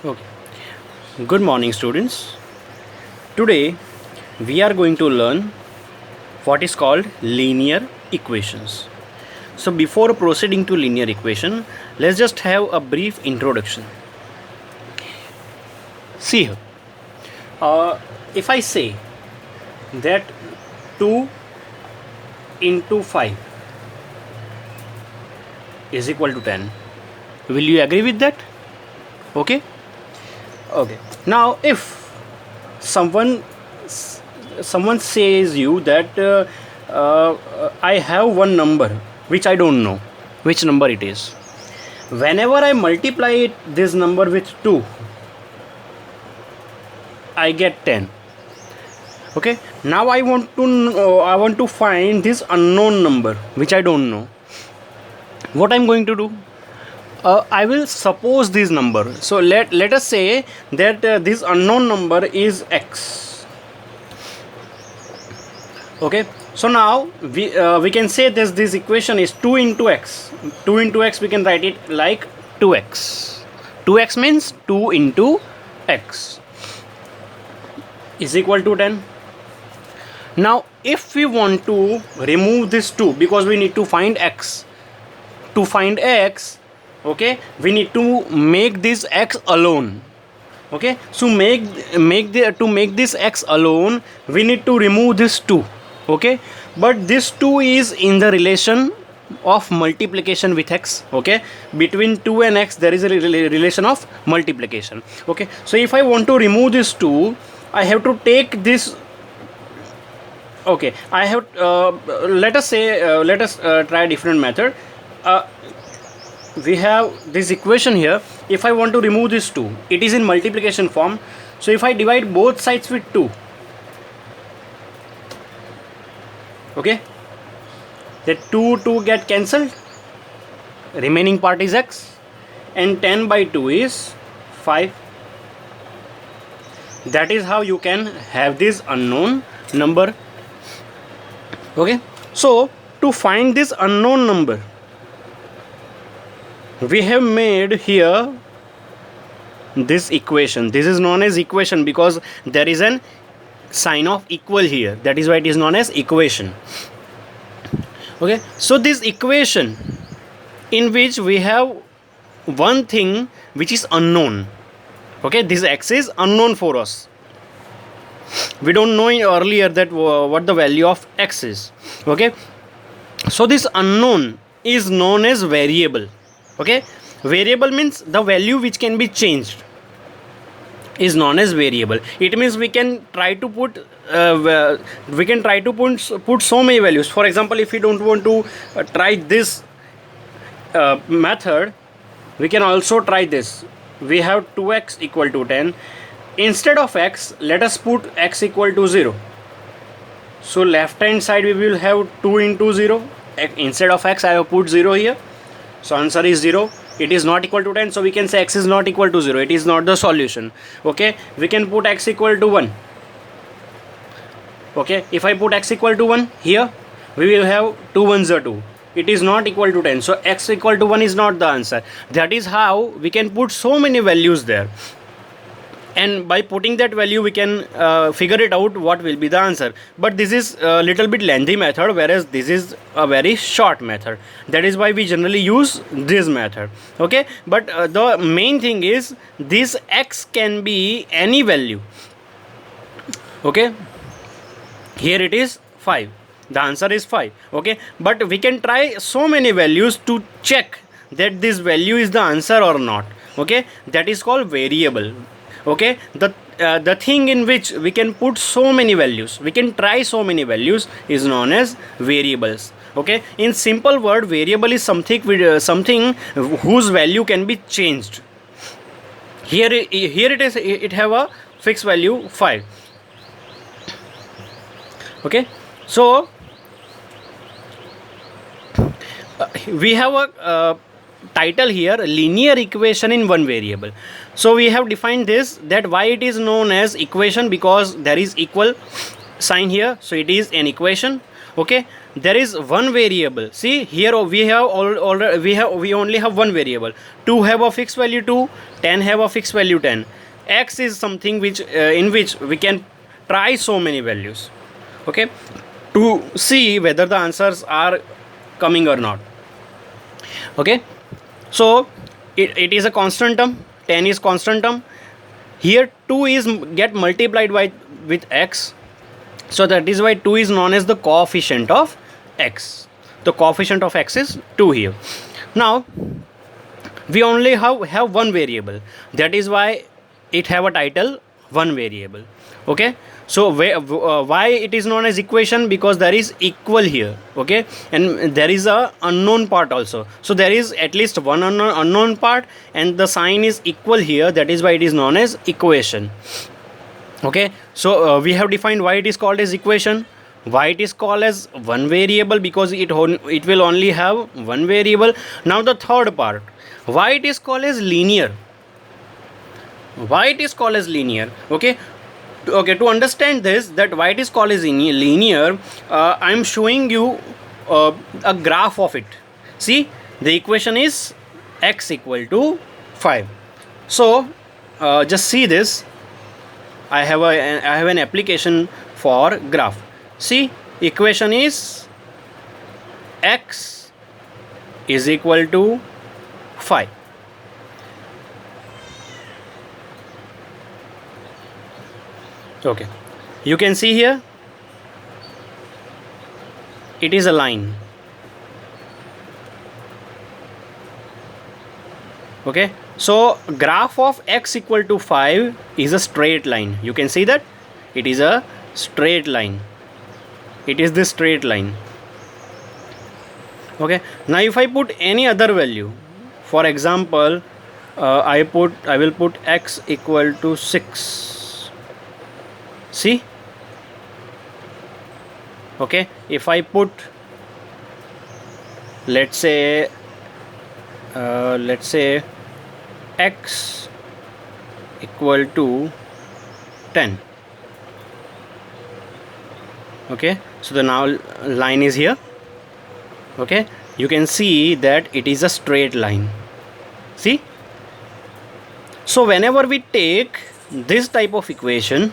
Okay. Good morning, students. Today we are going to learn what is called linear equations. So before proceeding to linear equation, let's just have a brief introduction. See here. If I say that 2 into 5 is equal to 10, will you agree with that? Okay. Okay. Now if someone someone says you that I have one number which I don't know which number it is. Whenever I multiply this number with 2, I get 10. Okay. Now I want to find this unknown number which I don't know. What I'm going to do? I will suppose this number. So let us say that this unknown number is x. Okay. So now we can say this equation is 2 into x. 2 into x, we can write it like 2x. 2x means 2 into x is equal to 10. Now if we want to remove this 2, because we need to find x, to find x, okay, we need to make this x alone. Okay, so to make this x alone, we need to remove this 2. Okay, but this 2 is in the relation of multiplication with x. Okay, between 2 and x there is a relation of multiplication. Okay, so if I want to remove this 2, I have to take this. Okay, I have let us try a different method. We have this equation here. If I want to remove this 2, it is in multiplication form. So if I divide both sides with 2, okay, the 2 get cancelled, remaining part is x, and 10 by 2 is 5. That is how you can have this unknown number. Okay, so to find this unknown number, we have made here this equation. This is known as equation because there is an sign of equal here. That is why it is known as equation. Okay, so this equation in which we have one thing which is unknown. Okay, this x is unknown for us. We don't know earlier that what the value of x is. Okay, so this unknown is known as variable. Okay, variable means the value which can be changed is known as variable. It means we can try to put put so many values. For example, if we don't want to try this method, we can also try this. We have 2x equal to 10. Instead of x, let us put x equal to 0. So left hand side we will have 2 into 0. Instead of x, I have put 0 here. So answer is 0. It is not equal to 10. So we can say x is not equal to 0. It is not the solution. Okay. We can put x equal to 1. Okay. If I put x equal to 1 here, we will have 2 ones are 2. It is not equal to 10. So x equal to 1 is not the answer. That is how we can put so many values there. And by putting that value we can figure it out what will be the answer. But this is a little bit lengthy method, whereas this is a very short method. That is why we generally use this method. Okay, but the main thing is this x can be any value. Okay, here it is 5. The answer is 5. Okay, but we can try so many values to check that this value is the answer or not. Okay, that is called variable. Okay, the thing in which we can put so many values, we can try so many values, is known as variables. Okay, in simple word, variable is something with something whose value can be changed. Here it is, it have a fixed value 5. Okay, so we have a title here, linear equation in one variable. So we have defined this, that why it is known as equation, because there is equal sign here, so it is an equation. Okay, there is one variable. See here we have we only have one variable. 2 have a fixed value 2, 10 have a fixed value 10. X is something which in which we can try so many values, okay, to see whether the answers are coming or not. Okay, so it is a constant term, 10 is constant term. Here 2 is get multiplied by with x, so that is why 2 is known as the coefficient of x. The coefficient of x is 2 here. Now we only have one variable, that is why it have a title one variable. Okay, so why it is known as equation? Because there is equal here, okay, and there is a unknown part also. So there is at least one unknown part, and the sign is equal here, that is why it is known as equation. Okay, so we have defined why it is called as equation. Why it is called as one variable? Because it will only have one variable. Now the third part, why it is called as linear? Why it is called as linear? Okay, to understand this, that why it is called as linear, I am showing you a graph of it. See, the equation is x equal to 5. So just see this. I have an application for graph. See, equation is x is equal to 5. Okay, you can see here it is a line. Okay, so graph of x equal to 5 is a straight line. You can see that it is a straight line. It is this straight line. Okay, now if I put any other value, for example, I will put x equal to 6. See, okay, if I put, let's say x equal to 10. Okay, so the now line is here. Okay, you can see that it is a straight line. See, so whenever we take this type of equation,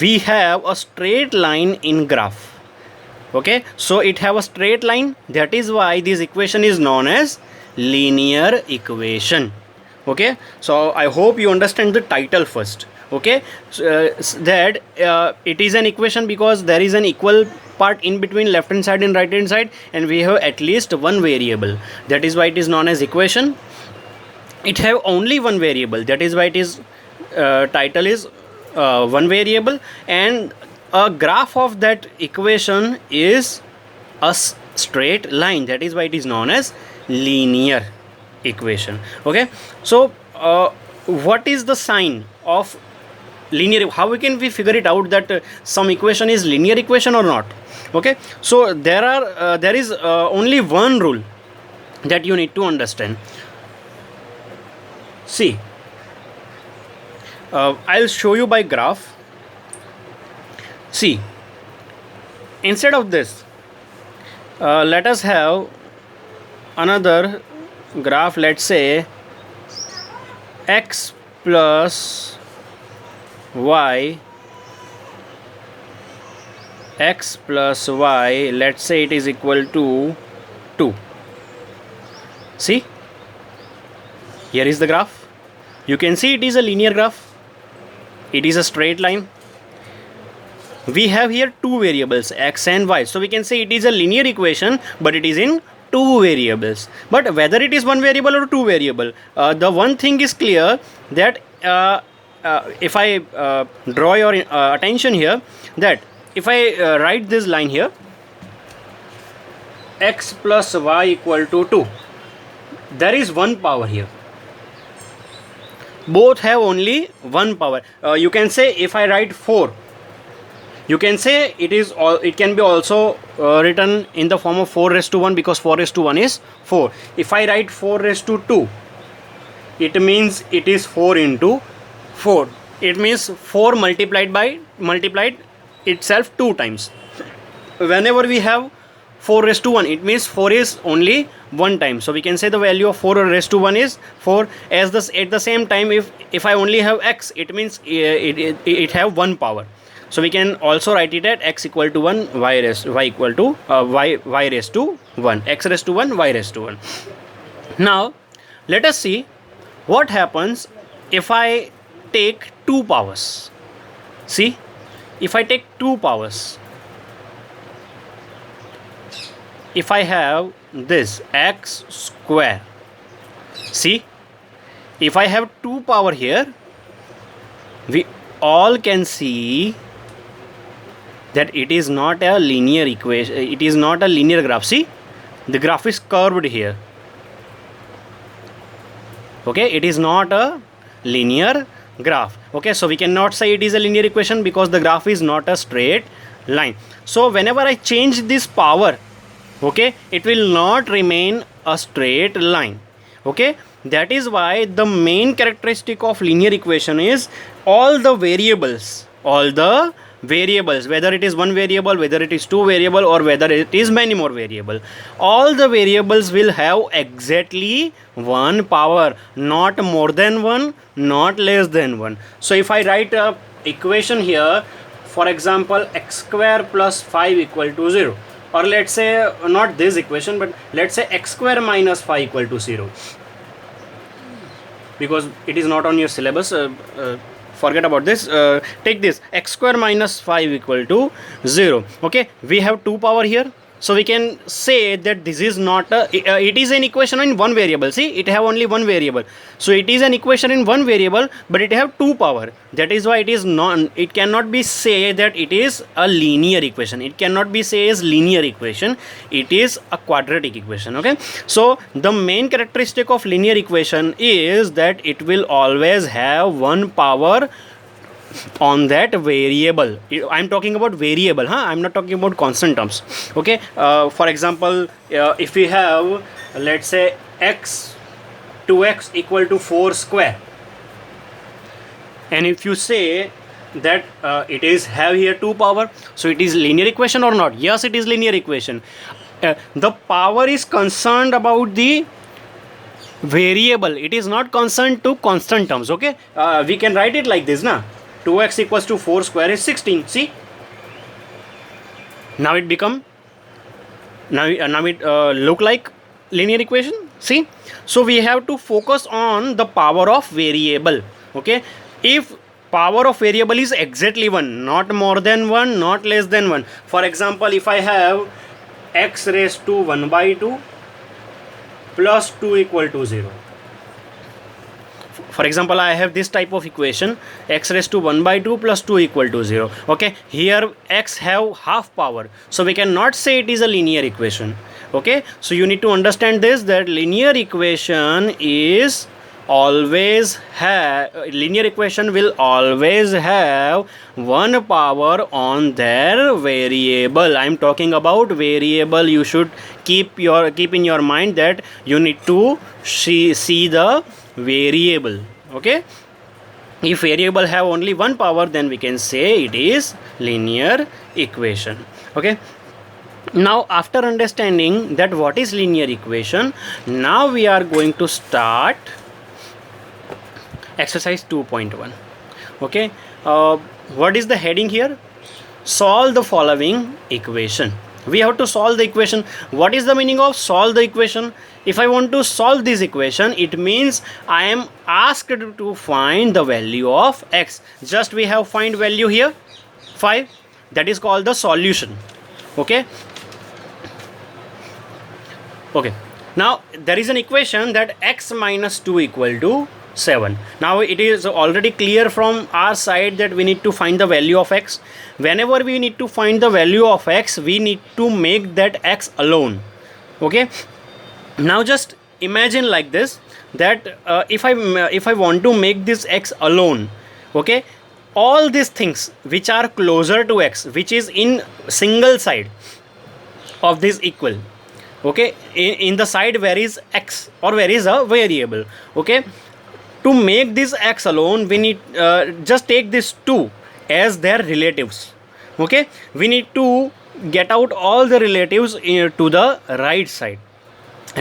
we have a straight line in graph. Okay, so it have a straight line, that is why this equation is known as linear equation. Okay, so I hope you understand the title first. Okay, so, that it is an equation because there is an equal part in between left hand side and right hand side, and we have at least one variable, that is why it is known as equation. It have only one variable, that is why it is title is one variable, and a graph of that equation is a straight line, that is why it is known as linear equation. Okay, so what is the sign of linear? How can we figure it out that some equation is linear equation or not? Okay, so there is only one rule that you need to understand. See, I'll show you by graph. See, instead of this, let us have another graph. Let's say x plus y, let's say it is equal to 2. See, here is the graph. You can see it is a linear graph. It is a straight line. We have here two variables, x and y, so we can say it is a linear equation, but it is in two variables. But whether it is one variable or two variable, the one thing is clear, that if I draw your attention here, that if I write this line here, x plus y equal to 2, there is one power here. Both have only one power. You can say if I write 4, you can say it can be also written in the form of 4 raised to 1, because 4 raised to 1 is 4. If I write 4 raised to 2, it means it is 4 into 4. It means 4 multiplied itself 2 times. whenever we have 4 raised to 1, it means 4 is only one time. So we can say the value of 4 raised to 1 is 4. As this, at the same time, if I only have x, it means it have one power. So we can also write it at x equal to 1, y equal to y raised to 1, x raised to 1, y raised to 1. Now let us see what happens if I take 2 powers. See, if I take 2 powers, if I have this x square, see, if I have 2 power here, we all can see that it is not a linear equation, it is not a linear graph. See, the graph is curved here. Okay, it is not a linear graph. Okay, so we cannot say it is a linear equation because the graph is not a straight line. So whenever I change this power, okay, it will not remain a straight line. Okay, that is why the main characteristic of linear equation is all the variables, whether it is one variable, whether it is two variable, or whether it is many more variable, all the variables will have exactly one power, not more than one, not less than one. So if I write a equation here, for example, x square plus 5 equal to 0, or let's say not this equation, but let's say x square minus 5 equal to 0, because it is not on your syllabus. Forget about this. Take this, x square minus 5 equal to 0. Okay, we have 2 power here, so we can say that this is not a it is an equation in one variable. See, it have only one variable, so it is an equation in one variable, but it have 2 power. That is why it is it cannot be say that it is a linear equation. It cannot be say as linear equation. It is a quadratic equation. Okay, so the main characteristic of linear equation is that it will always have one power on that variable. I'm talking about variable, I'm not talking about constant terms. Okay, for example, if we have, let's say, 2x equal to 4 square, and if you say that it is have here 2 power, so it is linear equation or not? Yes, it is linear equation. The power is concerned about the variable, it is not concerned to constant terms. Okay, we can write it like this, 2x equals to 4 square is 16. See, now it become, now it look like linear equation. See, so we have to focus on the power of variable. Okay, if power of variable is exactly 1, not more than 1, not less than 1. For example, if I have x raised to 1 by 2 plus 2 equal to 0. For example, I have this type of equation, x raised to 1 by 2 plus 2 equal to 0. Okay, here x have half power, so we cannot say it is a linear equation. Okay, so you need to understand this, that linear equation is always have, linear equation will always have one power on their variable. I am talking about variable. You should keep in your mind that you need to see the variable. Okay, if variable have only one power, then we can say it is linear equation. Okay, now after understanding that what is linear equation, now we are going to start exercise 2.1. okay, what is the heading here? Solve the following equation. We have to solve the equation. What is the meaning of solve the equation? If I want to solve this equation, it means I am asked to find the value of x. Just we have find value here 5, that is called the solution. Okay, now there is an equation that x minus 2 equal to 7. Now it is already clear from our side that we need to find the value of x. Whenever we need to find the value of x, we need to make that x alone. Okay, now just imagine like this, that if I want to make this x alone, okay, all these things which are closer to x, which is in single side of this equal, okay, in the side where is x or where is a variable, okay, to make this x alone, we need just take these two as their relatives. Okay, we need to get out all the relatives to the right side.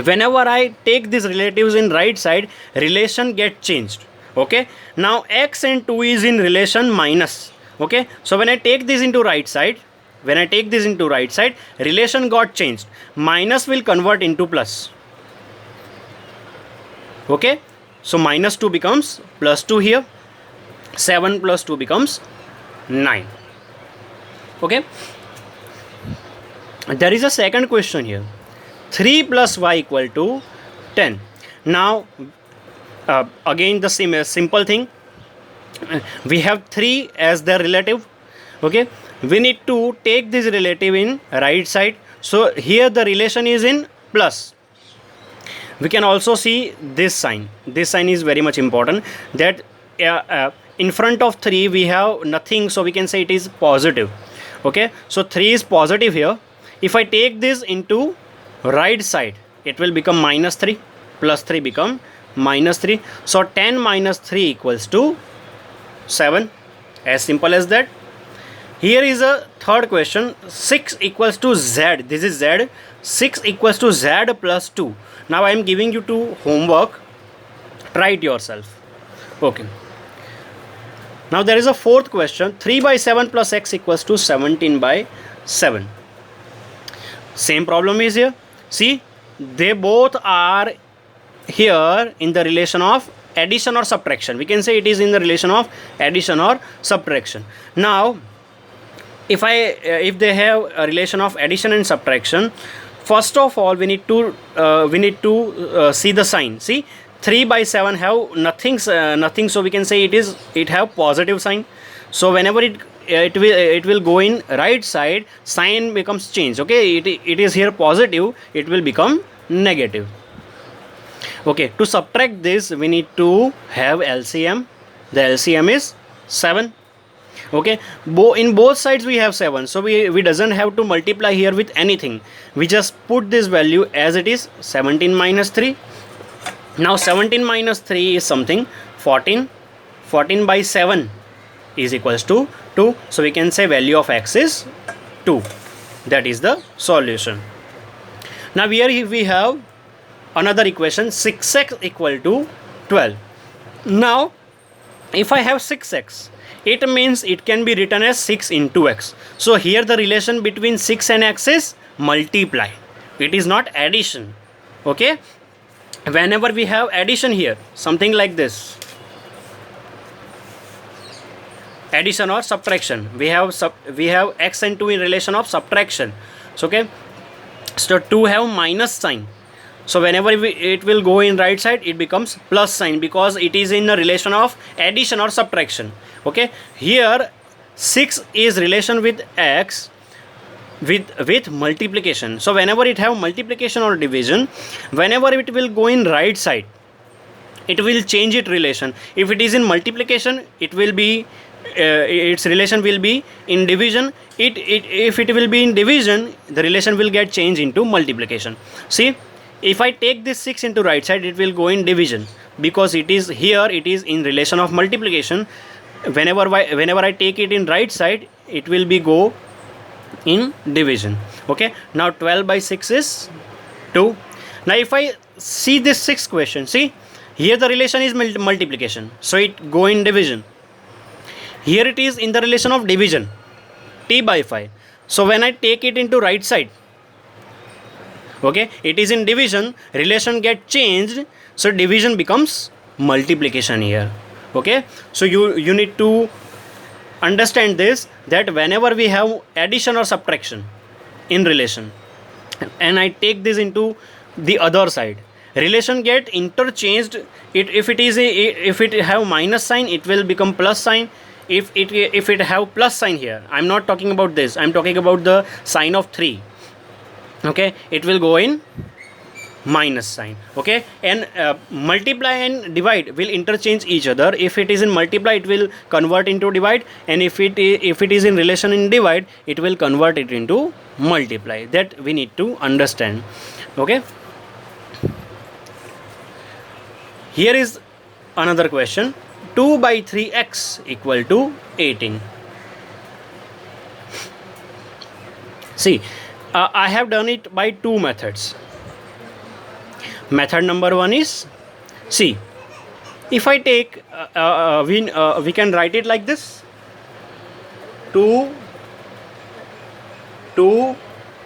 Whenever I take these relatives in right side, relation get changed. Okay, now x and 2 is in relation minus. Okay, so when I take this into right side, relation got changed. Minus will convert into plus. Okay, so minus 2 becomes plus 2 here. 7 plus 2 becomes 9. Okay, there is a second question here. 3 plus y equal to 10. Now again the same simple thing. We have 3 as the relative. Okay, we need to take this relative in right side. So here the relation is in plus. We can also see this sign. This sign is very much important, that in front of 3 we have nothing, so we can say it is positive. Okay, so 3 is positive here. If I take this into right side, it will become minus 3, plus 3 become minus 3. So 10 minus 3 equals to 7. As simple as that. Here is a third question. 6 equals to z. This is z. 6 equals to z plus 2. Now I am giving you two homework. Try it yourself. Okay. Now there is a fourth question. 3 by 7 plus x equals to 17 by 7. Same problem is here. See, they both are here in the relation of addition or subtraction. We can say it is in the relation of addition or subtraction. Now if they have a relation of addition and subtraction, first of all we need to see the sign. See, 3 by 7 have nothing, so we can say it have positive sign. So whenever it will go in right side, sign becomes changed. Okay, it is here positive, it will become negative. Okay, to subtract this we need to have LCM. The LCM is 7. Okay, in both sides we have 7, so we doesn't have to multiply here with anything. We just put this value as it is, 17 minus 3. Now 17 minus 3 is something 14. 14 by 7 is equals to 2. So we can say value of x is 2. That is the solution. Now here we have another equation, 6x equal to 12. Now if I have 6x, it means it can be written as 6 into x. So here the relation between 6 and x is multiply. It is not addition. Okay, whenever we have addition here, something like this, addition or subtraction, we have x and 2 in relation of subtraction. So okay, so 2 have minus sign. So whenever it will go in right side, it becomes plus sign, because it is in a relation of addition or subtraction. Okay, here 6 is relation with x with multiplication. So whenever it have multiplication or division, whenever it will go in right side, it will change its relation. If it is in multiplication, it will be its relation will be in division. If it will be in division, the relation will get changed into multiplication. See, if I take this 6 into right side, it will go in division, because it is here, it is in relation of multiplication. Whenever I take it in right side, it will be go in division. Okay, now 12 by 6 is 2. Now if I see this 6th question, see, here the relation is multiplication, so it go in division. Here it is in the relation of division, t by 5. So when I take it into right side, okay, it is in division, relation get changed, so division becomes multiplication here. Okay, so you need to understand this, that whenever we have addition or subtraction in relation, and I take this into the other side, relation get interchanged. If it have minus sign, it will become plus sign. If it have plus sign here, I'm not talking about this, I'm talking about the sign of 3. Okay, it will go in minus sign. Okay, and multiply and divide will interchange each other. If it is in multiply, it will convert into divide, and if it is in relation in divide, it will convert it into multiply. That we need to understand. Okay, here is another question. 2 by 3x equal to 18. See, I have done it by two methods. Method number one is, see, if I take we can write it like this: 2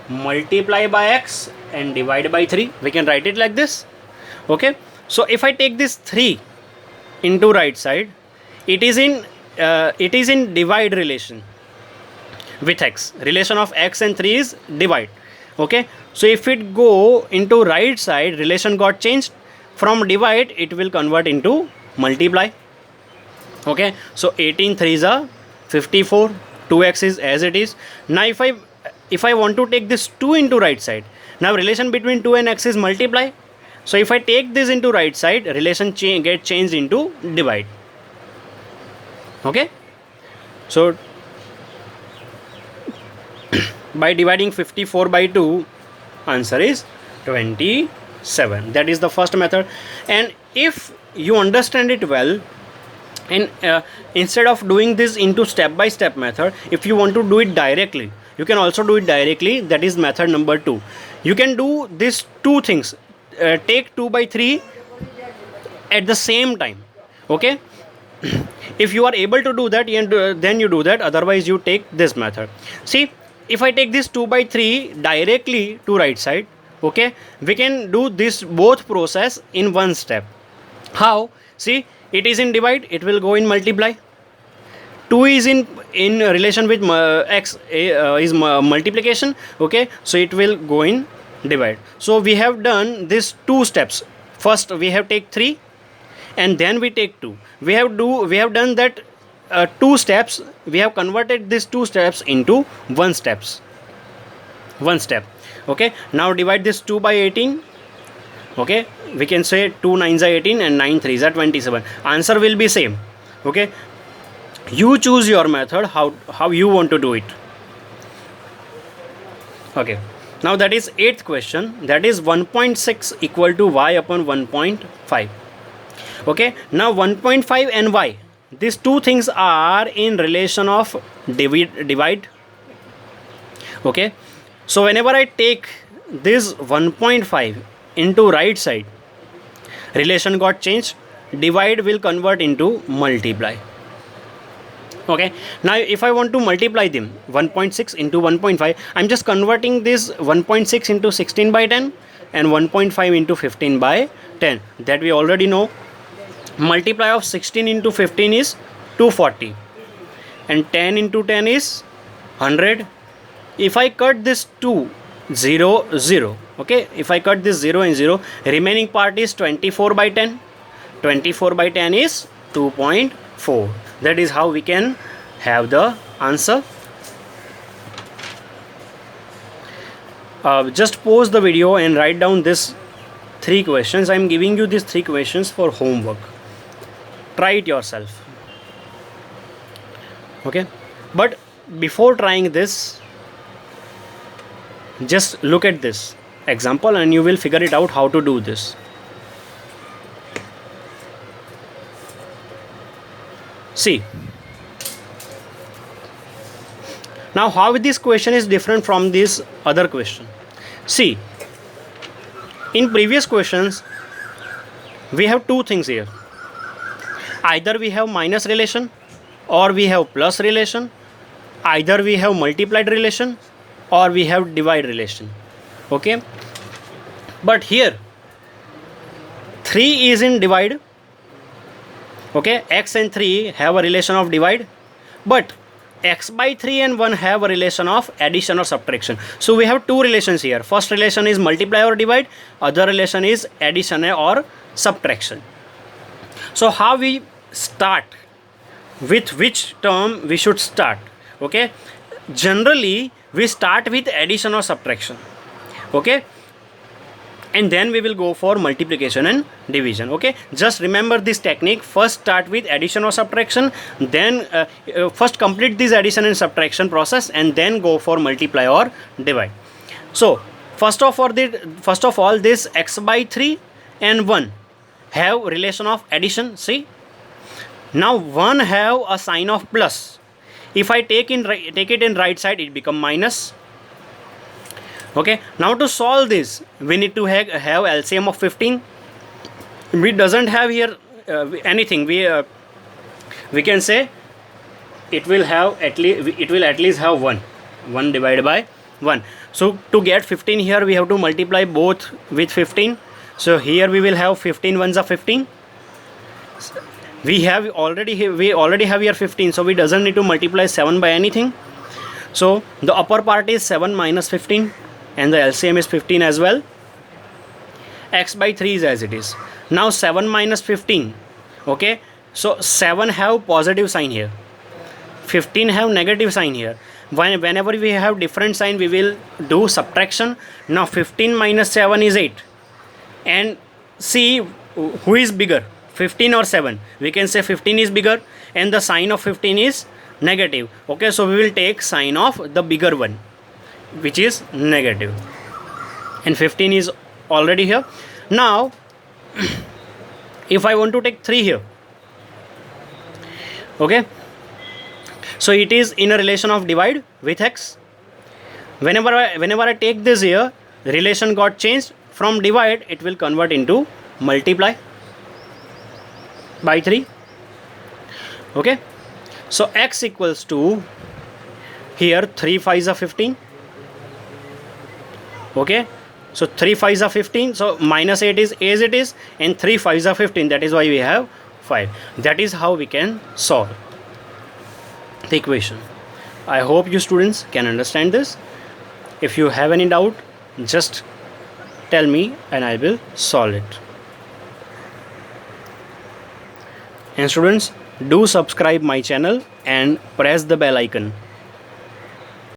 multiply by x and divide by 3. We can write it like this. Okay, so if I take this 3 into right side, it is in divide relation with x. Relation of x and 3 is divide. Okay, so if it go into right side, relation got changed. From divide it will convert into multiply. Okay, so 18 3s are 54, 2x is as it is. Now if I want to take this 2 into right side, now relation between 2 and x is multiply. So if I take this into right side, relation get changed into divide. Okay, so by dividing 54 by 2, answer is 27. That is the first method. And if you understand it well, and instead of doing this into step by step method, if you want to do it directly, you can also do it directly. That is method number 2. You can do these two things. Take 2 by 3 at the same time. Okay, if you are able to do that, then you do that. Otherwise you take this method. See, if I take this 2 by 3 directly to right side, okay, we can do this both process in one step. How? See, it is in divide, it will go in multiply. 2 is in relation with x is multiplication. Okay, so it will go in divide. So we have done this two steps. First we have take 3 and then we take 2. We have done that two steps. We have converted these two steps into one step. Okay, now divide this 2 by 18. Okay, we can say 2 9s are 18 and 9 3s are 27. Answer will be same. Okay, you choose your method, how you want to do it. Okay, now that is 8th question. That is 1.6 equal to y upon 1.5. Okay, now 1.5 and y, these two things are in relation of divide. Okay, so whenever I take this 1.5 into right side, relation got changed. Divide will convert into multiply. Okay, now if I want to multiply them, 1.6 into 1.5, I'm just converting this 1.6 into 16 by 10 and 1.5 into 15 by 10. That we already know. Multiply of 16 into 15 is 240 and 10 into 10 is 100. If I cut this 2 0 0, okay, if I cut this 0 and 0, remaining part is 24 by 10. 24 by 10 is 2.4. That is how we can have the answer. Just pause the video and write down this 3 questions. I am giving you these 3 questions for homework. Try it yourself. Okay, but before trying this, just look at this example and you will figure it out how to do this. See, now how this question is different from this other question. See, in previous questions we have two things here. Either we have minus relation or we have plus relation. Either we have multiplied relation or we have divide relation. Okay, but here 3 is in divide. Okay, x and 3 have a relation of divide, but x by 3 and 1 have a relation of addition or subtraction. So we have two relations here. First relation is multiply or divide, other relation is addition or subtraction. So how we start, with which term we should start? Okay, generally we start with addition or subtraction. Okay, and then we will go for multiplication and division. Okay, just remember this technique. First start with addition or subtraction, then first complete this addition and subtraction process, and then go for multiply or divide. So first of all this x by 3 and 1 have relation of addition. See, now 1 have a sign of plus. If I take it in right side, it become minus. Okay, now to solve this we need to have LCM of 15. We doesn't have here anything. We can say it will at least have 1 divided by 1. So to get 15 here we have to multiply both with 15. So here we will have 15 ones are 15. We already have here 15, so we doesn't need to multiply 7 by anything. So the upper part is 7 minus 15 and the LCM is 15 as well. X by 3 is as it is. Now 7 minus 15. Okay, so 7 have positive sign here, 15 have negative sign here. Whenever we have different sign we will do subtraction. Now 15 minus 7 is 8, and see who is bigger, 15 or 7. We can say 15 is bigger and the sign of 15 is negative. Okay, so we will take sign of the bigger one, which is negative, and 15 is already here. Now if I want to take 3 here, okay, so it is in a relation of divide with x. Whenever I take this here, relation got changed. From divide it will convert into multiply by 3. Okay, so x equals to here 3 5s are 15. Okay, so 3 5s are 15, so minus 8 is as it is, and 3 5s are 15, that is why we have 5. That is how we can solve the equation. I hope you students can understand this. If you have any doubt, just tell me and I will solve it. And students, do subscribe my channel and press the bell icon